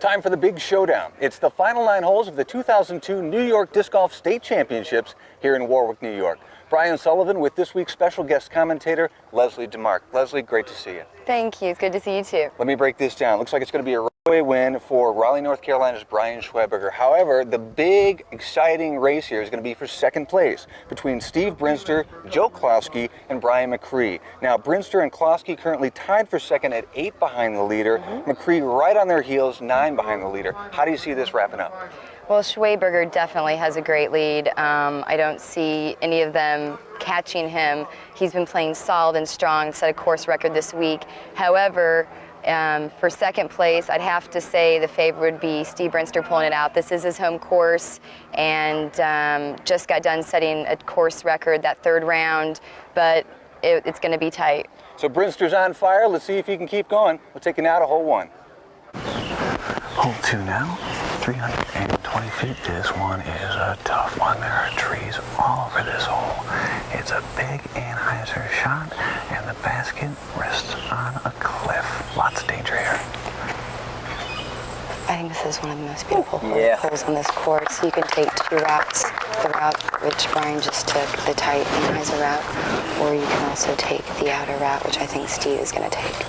Time for the big showdown. It's the final 9 holes of the 2002 New York Disc Golf State Championships here in Warwick, New York. Brian Sullivan with this week's special guest commentator, Leslie DeMarc. Leslie, great to see you. Thank you. It's good to see you too. Let me break this down. Looks like it's going to be a runaway win for Raleigh, North Carolina's Brian Schweberger. However, the big, exciting race here is going to be for second place between Steve Brinster, Joe Klosky, and Brian McCree. Now, Brinster and Klosky currently tied for second at 8 behind the leader. McCree right on their heels, 9 behind the leader. How do you see this wrapping up? Well, Schweberger definitely has a great lead. I don't see any of them catching him. He's been playing solid and strong, set a course record this week. However, for second place, I'd have to say the favorite would be Steve Brinster pulling it out. This is his home course, and just got done setting a course record that third round, but it's going to be tight. So Brinster's on fire. Let's see if he can keep going. We'll take you now to hole 1. Hole 2 now. 320 feet. This one is a tough one. There are trees all over this hole. It's a big anhyzer shot, and the basket rests on a cliff. Lots of danger here. I think this is one of the most beautiful holes on this course. You can take 2 routes. The route which Brian just took, the tight anhyzer route, or you can also take the outer route, which I think Steve is going to take.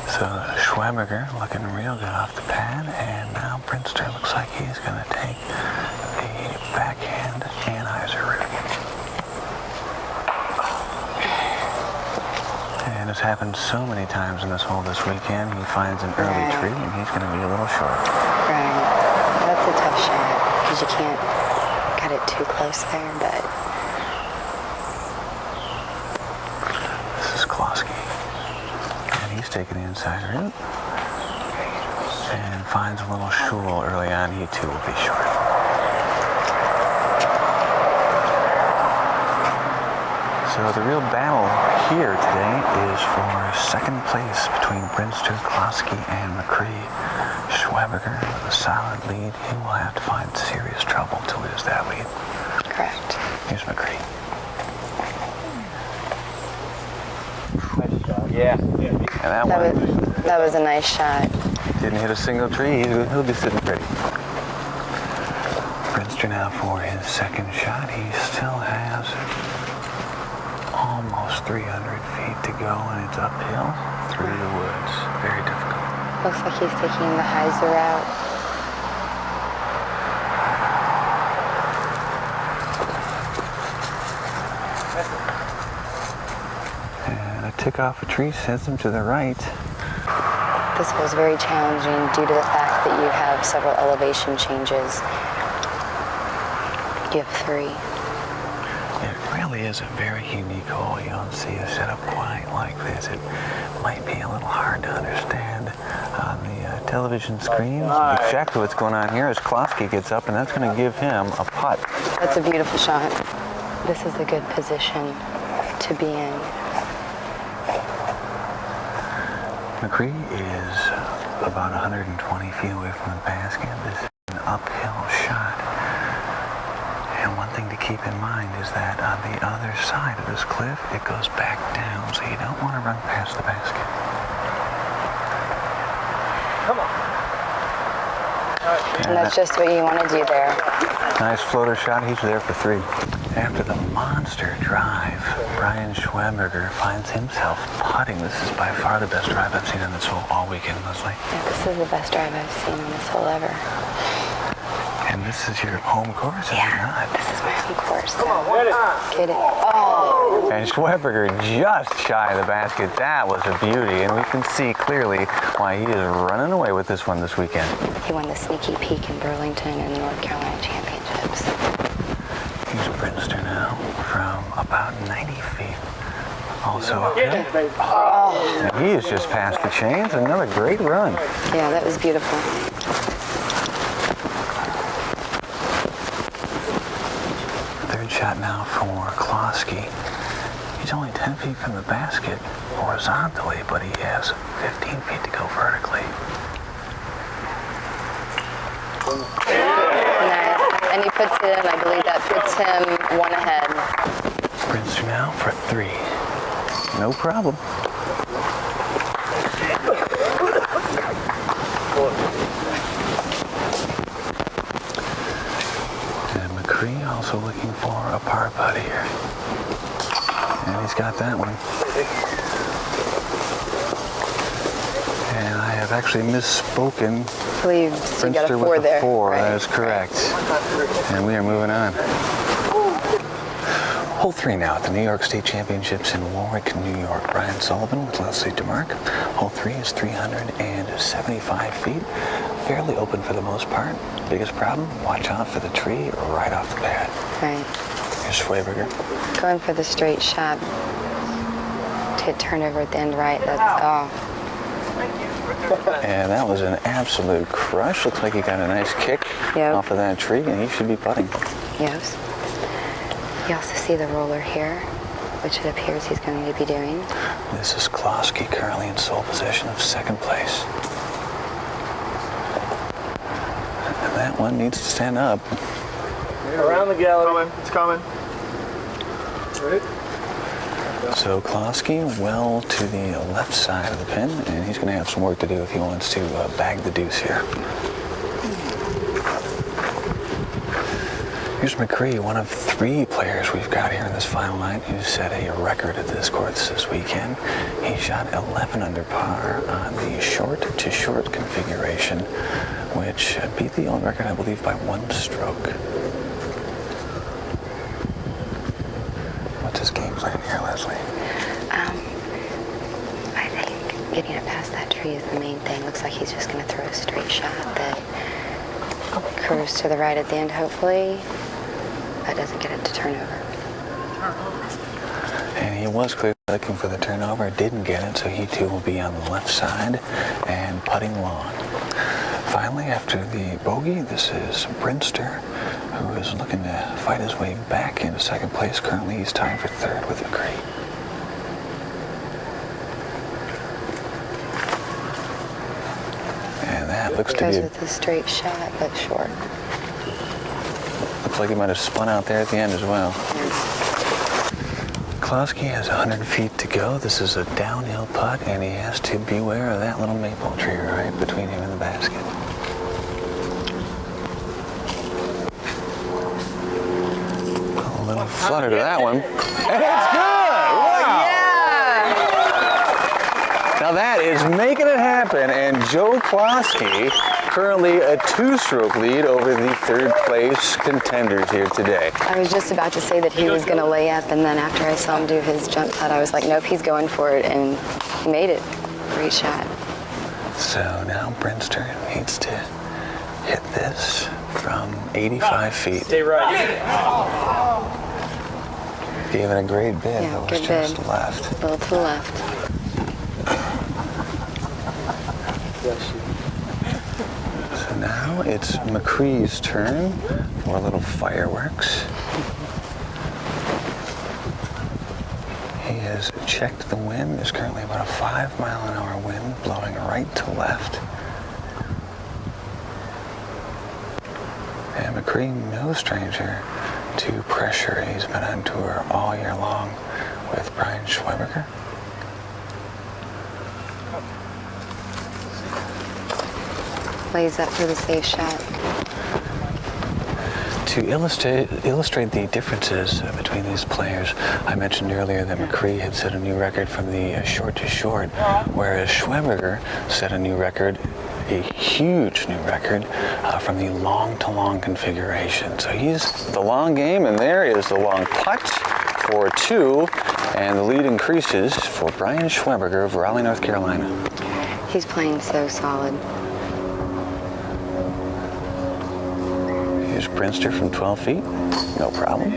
So Schweberger looking real good off the pad, and now Brinster looks like he's going to take the backhand anhyzer route. And it's happened so many times in this hole this weekend. He finds an early tree, and he's going to be a little short. Right. That's a tough shot, because you can't cut it too close there, but... This is Klosky. He's taking the inside route and finds a little shoal early on. He too will be short. So the real battle here today is for second place between Brinster, Klosky, and McCree. Schweberger with a solid lead. He will have to find serious trouble to lose that lead. Correct. Here's McCree. Yeah. And that was a nice shot. Didn't hit a single tree. He'll be sitting pretty. Brinster now for his second shot. He still has almost 300 feet to go, and it's uphill through the woods. Very difficult. Looks like he's taking the hyzer route. Tick off a tree sends him to the right. This was very challenging due to the fact that you have several elevation changes. You have 3. It really is a very unique hole. You don't see a setup quite like this. It might be a little hard to understand on the television screen. Exactly what's going on here is Klosky gets up, and that's going to give him a putt. That's a beautiful shot. This is a good position to be in. McCree is about 120 feet away from the basket. This is an uphill shot. And one thing to keep in mind is that on the other side of this cliff, it goes back down, so you don't want to run past the basket. Come on. And that's just what you want to do there. Nice floater shot. He's there for 3. After the monster drive, Brian Schweberger finds himself putting. This is by far the best drive I've seen on this hole all weekend, Leslie. Yeah, this is the best drive I've seen on this hole ever. And this is your home course, is it not? This is my home course. Come on, get it. Oh! And Schweberger just shy of the basket. That was a beauty, and we can see clearly why he is running away with this one this weekend. He won the Sneaky Peek in Burlington and North Carolina Championships. Here's Brinster now from about 90 feet. Also uphill. Oh. And he has just passed the chains. Another great run. Yeah, that was beautiful. Third shot now for Klosky. He's only 10 feet from the basket horizontally, but he has 15 feet to go vertically. Nice. And he puts it in. I believe that puts him 1 ahead. Brinster now for 3. No problem. And McCree also looking for a par putt here. And he's got that one. And I have actually misspoken. I believe you got a Brinster 4 with a there. 4, Right. that is correct. And we are moving on. Hole 3 now at the New York State Championships in Warwick, New York. Brian Sullivan with Leslie DeMarc. Hole 3 is 375 feet. Fairly open for the most part. Biggest problem, watch out for the tree right off the bat. Right. Here's Schweberger. Going for the straight shot to hit turnover at the end right. That's And that was an absolute crush. Looks like he got a nice kick off of that tree, and he should be putting. Yes. You also see the roller here, which it appears he's going to be doing. This is Klosky currently in sole possession of second place. And that one needs to stand up. Around the gallery. It's coming. Right. So Klosky well to the left side of the pin, and he's going to have some work to do if he wants to bag the deuce here. Here's McCree, one of 3 players we've got here in this final night who set a record at this course this weekend. He shot 11 under par on the short-to-short configuration, which beat the old record, I believe, by 1 stroke. What's his game plan here, Leslie? I think getting it past that tree is the main thing. Looks like he's just going to throw a straight shot that curves to the right at the end, hopefully. That doesn't get it to turnover. And he was clearly looking for the turnover, didn't get it, so he too will be on the left side and putting long. Finally, after the bogey, this is Brinster, who is looking to fight his way back into second place. Currently, he's tied for 3rd with McCree. And that looks to be Goes with a straight shot, but short. Looks like he might have spun out there at the end as well. Klosky has 100 feet to go. This is a downhill putt, and he has to beware of that little maple tree right between him and the basket. A little flutter to that one. And it's good! Wow! Now that is making it happen, and Joe Klosky currently a 2-stroke lead over the 3rd place contenders here today. I was just about to say that he was going to lay up, and then after I saw him do his jump putt, I was like, nope, he's going for it, and he made it. Great shot. So now Brinster needs to hit this from 85 feet. Stay right. Gave it a great bid, Yeah, but was good just bid. left. A little to the left. So now it's McCree's turn for a little fireworks. He has checked the wind. There's currently about a 5-mile-an-hour wind blowing right to left. And McCree, no stranger to pressure. He's been on tour all year long with Brian Schweberger. Lays up for the safe shot. To illustrate the differences between these players, I mentioned earlier that McCree had set a new record from the short-to-short, whereas Schweberger set a new record, a huge new record, from the long-to-long configuration. So he's the long game, and there is the long putt for 2, and the lead increases for Brian Schweberger of Raleigh, North Carolina. He's playing so solid. Here's Brinster from 12 feet. No problem.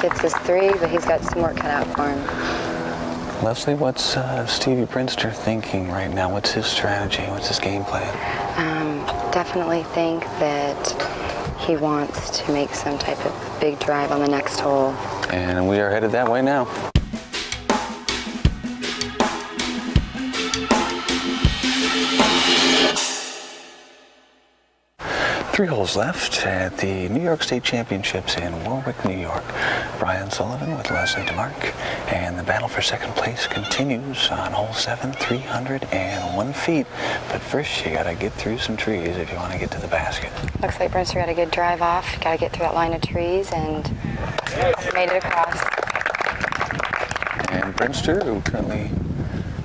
Gets his 3, but he's got some work cut out for him. Leslie, what's Stevie Brinster thinking right now? What's his strategy? What's his game plan? Definitely think that he wants to make some type of big drive on the next hole. And we are headed that way now. 3 holes left at the New York State Championships in Warwick, New York. Brian Sullivan with Leslie DeMarc, and the battle for second place continues on hole 7, 301 feet. But first, you gotta get through some trees if you want to get to the basket. Looks like Brinster got a good drive off. Got to get through that line of trees and made it across. And Brinster, who currently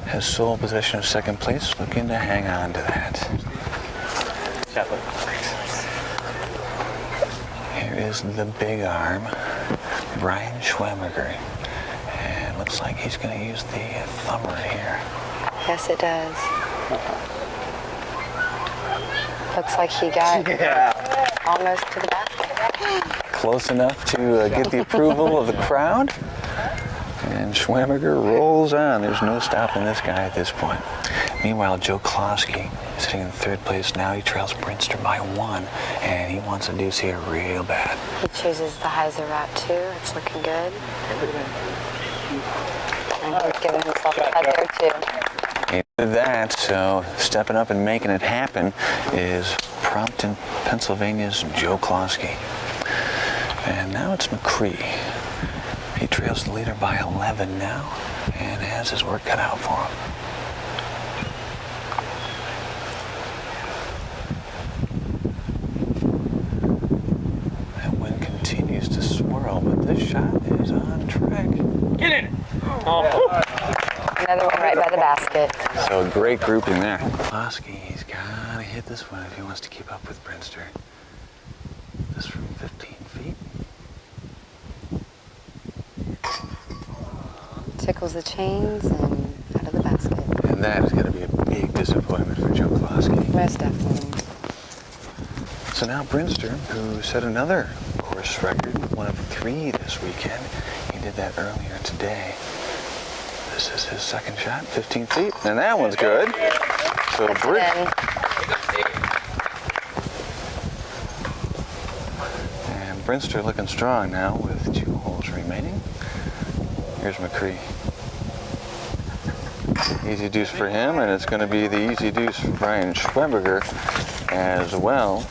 has sole possession of second place, looking to hang on to that. Here is the big arm, Brian Schweberger. And looks like he's going to use the thumber here. Yes, it does. Looks like he got almost to the basket. Close enough to get the approval of the crowd. And Schweberger rolls on. There's no stopping this guy at this point. Meanwhile, Joe Klosky is sitting in third place. Now he trails Brinster by 1, and he wants a deuce here real bad. He chooses the Heiser route too. It's looking good. And he's giving himself a cut there too. He did that, so stepping up and making it happen is Prompton, Pennsylvania's Joe Klosky. And now it's McCree. He trails the leader by 11 now and has his work cut out for him. That wind continues to swirl, but this shot is on track. Get in! Another one right by the basket. So a great grouping there. Klosky, he's got to hit this one if he wants to keep up with Brinster. This from 15 feet. Tickles the chains and out of the basket. And that is going to be a big disappointment for Joe Klosky. Most definitely. So now Brinster, who set another course record, one of 3 this weekend. He did that earlier today. This is his second shot, 15 feet, and that one's good. So and Brinster looking strong now with 2 holes remaining. Here's McCree. Easy deuce for him, and it's going to be the easy deuce for Brian Schweberger as well.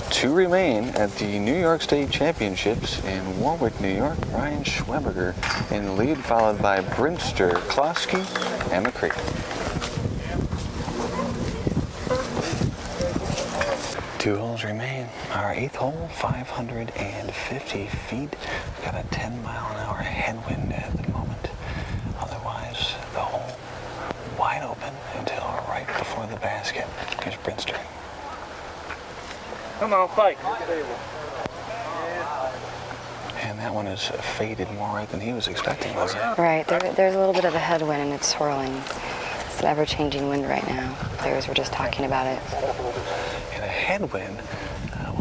2 remain at the New York State Championships in Warwick, New York. Brian Schweberger in the lead, followed by Brinster, Klosky, and McCree. Two holes remain. Our 8th hole, 550 feet. We've got a 10-mile-an-hour headwind at the moment. Otherwise, the hole wide open until right before the basket. Here's Brinster. Come on, fight. And that one is faded more right than he was expecting, wasn't it? Right, there's a little bit of a headwind and it's swirling. It's an ever-changing wind right now. Players were just talking about it. And a headwind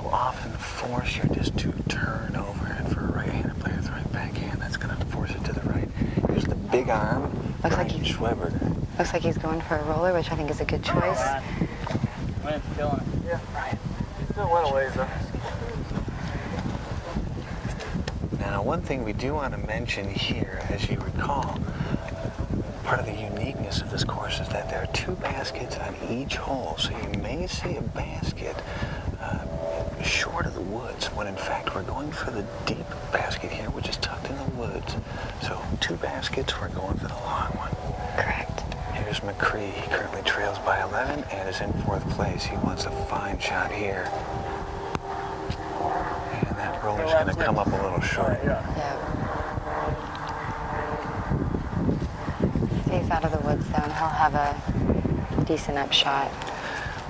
will often force your disc to turn over, and for a right-handed player with right backhand, that's going to force it to the right. Here's the big arm, Brian Schweberger. Looks like he's going for a roller, which I think is a good choice. Wind's killing it. Yeah, right. Still went away, though. Now, one thing we do want to mention here, as you recall, part of the uniqueness of this course is that there are 2 baskets on each hole. So you may see a basket short of the woods, when in fact we're going for the deep basket here, which is tucked in the woods. So 2 baskets, we're going for the long one. Correct. Here's McCree. He currently trails by 11 and is in 4th place. He wants a fine shot here. And that roller's going to come up a little short. Yeah. Stays out of the woods though, and he'll have a decent upshot.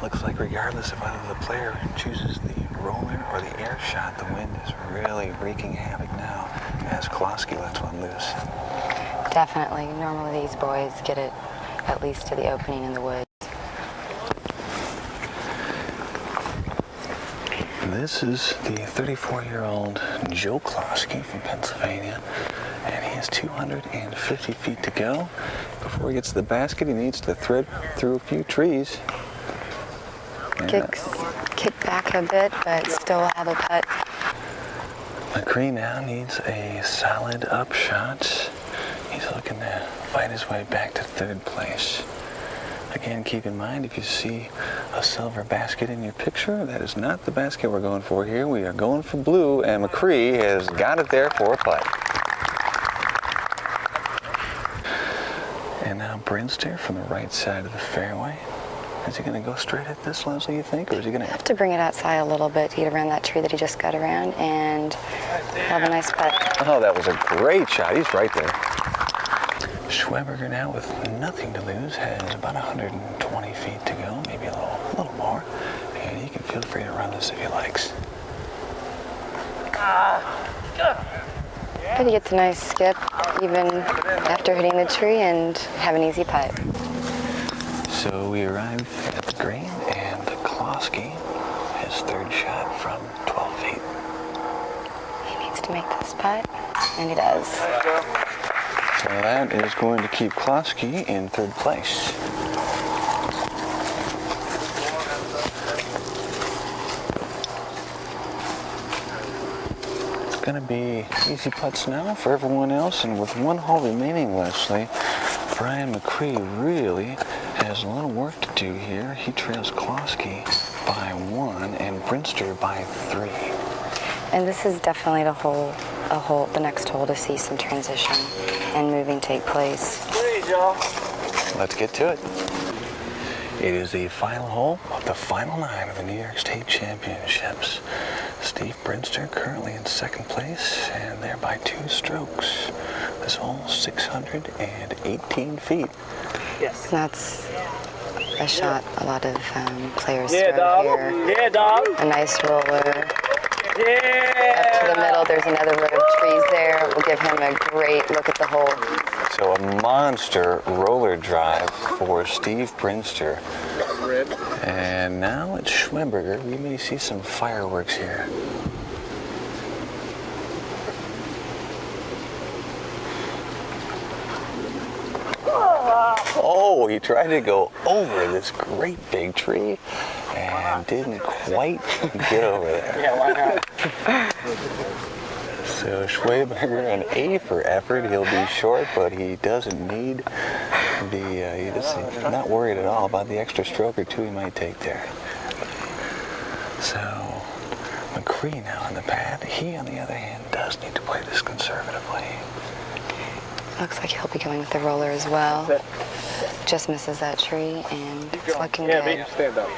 Looks like regardless of whether the player chooses the roller or the air shot, the wind is really wreaking havoc now as Klosky lets one loose. Definitely. Normally these boys get it at least to the opening in the woods. This is the 34-year-old Joe Klosky from Pennsylvania, and he has 250 feet to go. Before he gets to the basket, he needs to thread through a few trees. Kick back a bit, but still have a putt. McCree now needs a solid upshot. He's looking to fight his way back to 3rd place. Again, keep in mind, if you see a silver basket in your picture, that is not the basket we're going for here. We are going for blue, and McCree has got it there for a putt. And now Brinster from the right side of the fairway. Is he going to go straight at this, Leslie, you think, or is he going to Have to bring it outside a little bit to get around that tree that he just got around and have a nice putt. Oh, that was a great shot. He's right there. Schweberger now with nothing to lose has about 120 feet to go, maybe a little more. And he can feel free to run this if he likes. But he gets a nice skip even after hitting the tree and have an easy putt. So we arrive at the green, and Klosky, his third shot from 12 feet. He needs to make this putt, and he does. So that is going to keep Klosky in third place. It's going to be easy putts now for everyone else, and with one hole remaining, Leslie, Brian McCree really has a little work to do here. He trails Klosky by 1 and Brinster by 3. And this is definitely the next hole to see some transition and moving take place. Let's get to it. It is the final hole of the final 9 of the New York State Championships. Steve Brinster currently in second place, and they're by 2 strokes. This hole 618 feet. Yes. That's a shot a lot of players Yeah, throw dog. here. Yeah, dog. A nice roller. Yeah. Up to the middle, there's another row of trees there. We'll give him a great look at the hole. So a monster roller drive for Steve Brinster. And now it's Schweberger. We may see some fireworks here. Oh, he tried to go over this great big tree and didn't quite get over there. Yeah, why not? So Schweberger, an A for effort. He'll be short, but he doesn't need he's not worried at all about the extra stroke or 2 he might take there. So McCree now on the pad. He, on the other hand, does need to play this conservatively. Looks like he'll be going with the roller as well. Just misses that tree, and it's looking good. Stand up.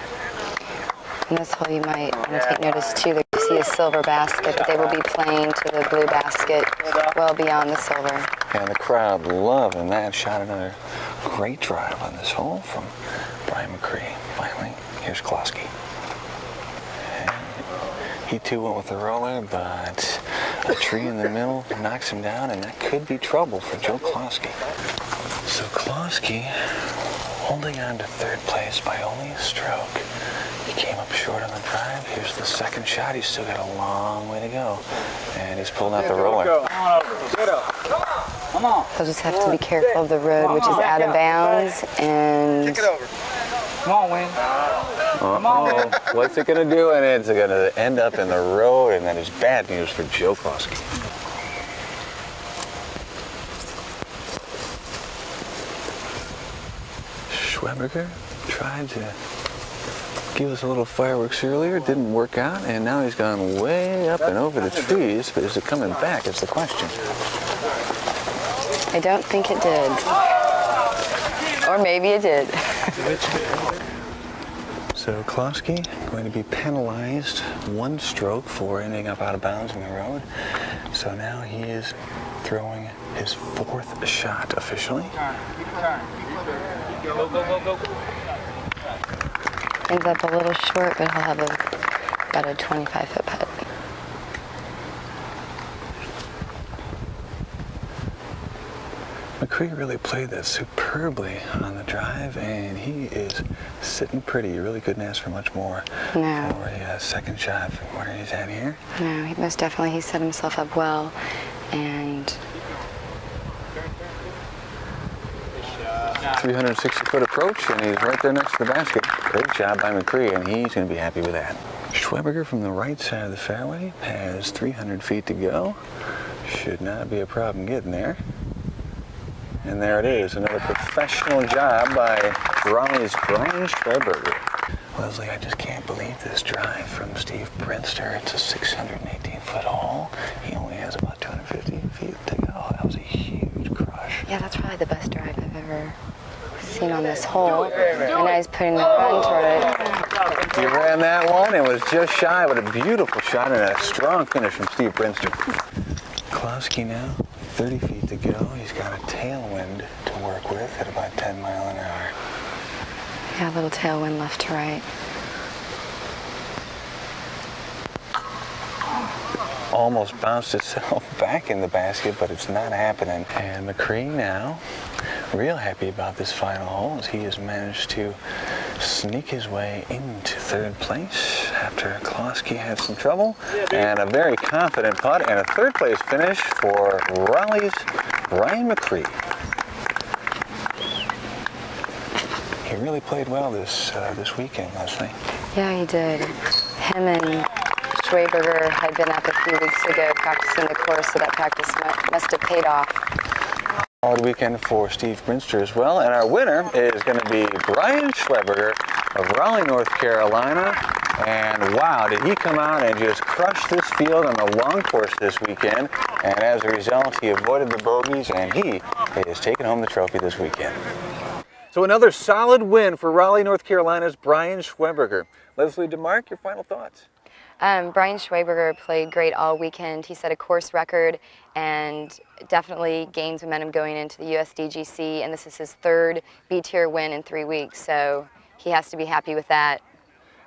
In this hole, you might want to take notice too that you see a silver basket, but they will be playing to the blue basket well beyond the silver. And the crowd loving that shot. Another great drive on this hole from Brian McCree. Finally, here's Klosky. And he too went with the roller, but a tree in the middle knocks him down, and that could be trouble for Joe Klosky. So Klosky holding on to third place by only a stroke. He came up short on the drive. Here's the second shot. He's still got a long way to go. And he's pulling out the roller. Come on over. Get up. Come on. He'll just have to be careful of the road, which is out of bounds, and Come on, Wayne. Uh-oh. What's it going to do? And it's going to end up in the road, and that is bad news for Joe Klosky. Schweberger tried to give us a little fireworks earlier, didn't work out, and now he's gone way up and over the trees, but is it coming back is the question. I don't think it did. Or maybe it did. So Klosky going to be penalized 1 stroke for ending up out of bounds in the road. So now he is throwing his 4th shot officially. Go, go, go, go. Ends up a little short, but he'll have about a 25-foot putt. McCree really played that superbly on the drive, and he is sitting pretty. You really couldn't ask for much more No. for a second shot from where he's at here. No, most definitely he set himself up well, and 360-foot approach, and he's right there next to the basket. Great job by McCree, and he's going to be happy with that. Schweberger from the right side of the fairway has 300 feet to go. Should not be a problem getting there. And there it is, another professional job by Raleigh's Brian Schweberger. Leslie, I just can't believe this drive from Steve Brinster. It's a 618-foot hole. He only has about 250 feet to go. That was a huge crush. Yeah, that's probably the best drive I've ever seen on this hole. And now he's putting the run toward it. He ran that one and was just shy, but a beautiful shot and a strong finish from Steve Brinster. Klowski now, 30 feet to go. He's got a tailwind to work with at about 10 miles an hour. Yeah, a little tailwind left to right. Almost bounced itself back in the basket, but it's not happening. And McCree now, real happy about this final hole as he has managed to sneak his way into third place after Klowski had some trouble. And a very confident putt and a third place finish for Raleigh's Ryan McCree. He really played well this weekend, Leslie. Yeah, he did. Him and Schweberger had been up a few weeks ago practicing the course, so that practice must have paid off. Solid weekend for Steve Brinster as well, and our winner is going to be Brian Schweberger of Raleigh, North Carolina. And wow, did he come out and just crush this field on the long course this weekend. And as a result, he avoided the bogeys, and he is taking home the trophy this weekend. So another solid win for Raleigh, North Carolina's Brian Schweberger. Leslie DeMarc, your final thoughts? Brian Schweberger played great all weekend. He set a course record and definitely gains momentum going into the USDGC, and this is his third B-tier win in 3 weeks, so he has to be happy with that.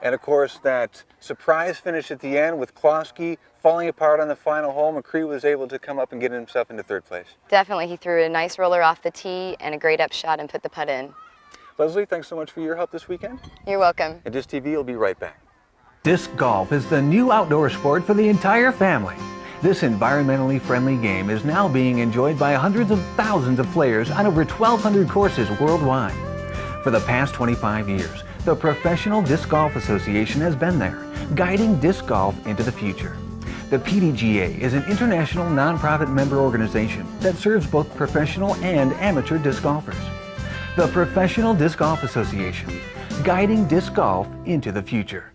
And of course, that surprise finish at the end with Klowski falling apart on the final hole, McCree was able to come up and get himself into third place. Definitely, he threw a nice roller off the tee and a great upshot and put the putt in. Leslie, thanks so much for your help this weekend. You're welcome. And Disctv will be right back. Disc golf is the new outdoor sport for the entire family. This environmentally friendly game is now being enjoyed by hundreds of thousands of players on over 1,200 courses worldwide. For the past 25 years, the Professional Disc Golf Association has been there, guiding disc golf into the future. The PDGA is an international nonprofit member organization that serves both professional and amateur disc golfers. The Professional Disc Golf Association, guiding disc golf into the future.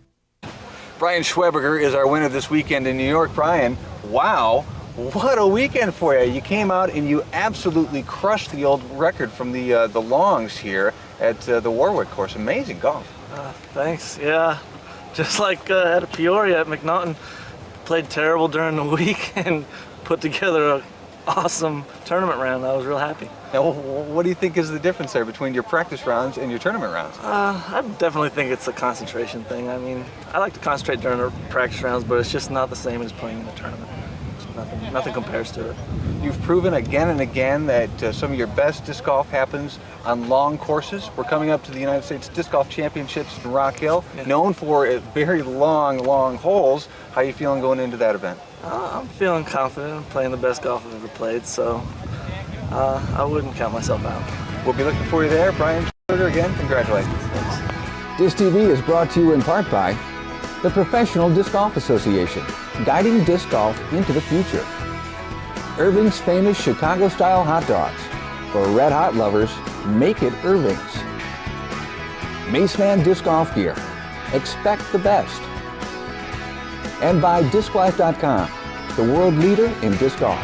Brian Schweberger is our winner this weekend in New York. Brian, wow, what a weekend for you. You came out and you absolutely crushed the old record from the longs here at the Warwick course. Amazing golf. Thanks, yeah. Just like at Peoria at McNaughton, played terrible during the week and put together an awesome tournament round. I was real happy. Now, what do you think is the difference there between your practice rounds and your tournament rounds? I definitely think it's a concentration thing. I mean, I like to concentrate during the practice rounds, but it's just not the same as playing in a tournament. Nothing compares to it. You've proven again and again that some of your best disc golf happens on long courses. We're coming up to the United States Disc Golf Championships in Rock Hill, known for very long holes. How are you feeling going into that event? I'm feeling confident. I'm playing the best golf I've ever played, so I wouldn't count myself out. We'll be looking for you there. Brian Schweberger, again, congratulations. Disctv is brought to you in part by the Professional Disc Golf Association, guiding disc golf into the future. Irving's famous Chicago-style hot dogs. For red hot lovers, make it Irving's. Maceman Disc Golf Gear. Expect the best. And by DiscLife.com, the world leader in disc golf.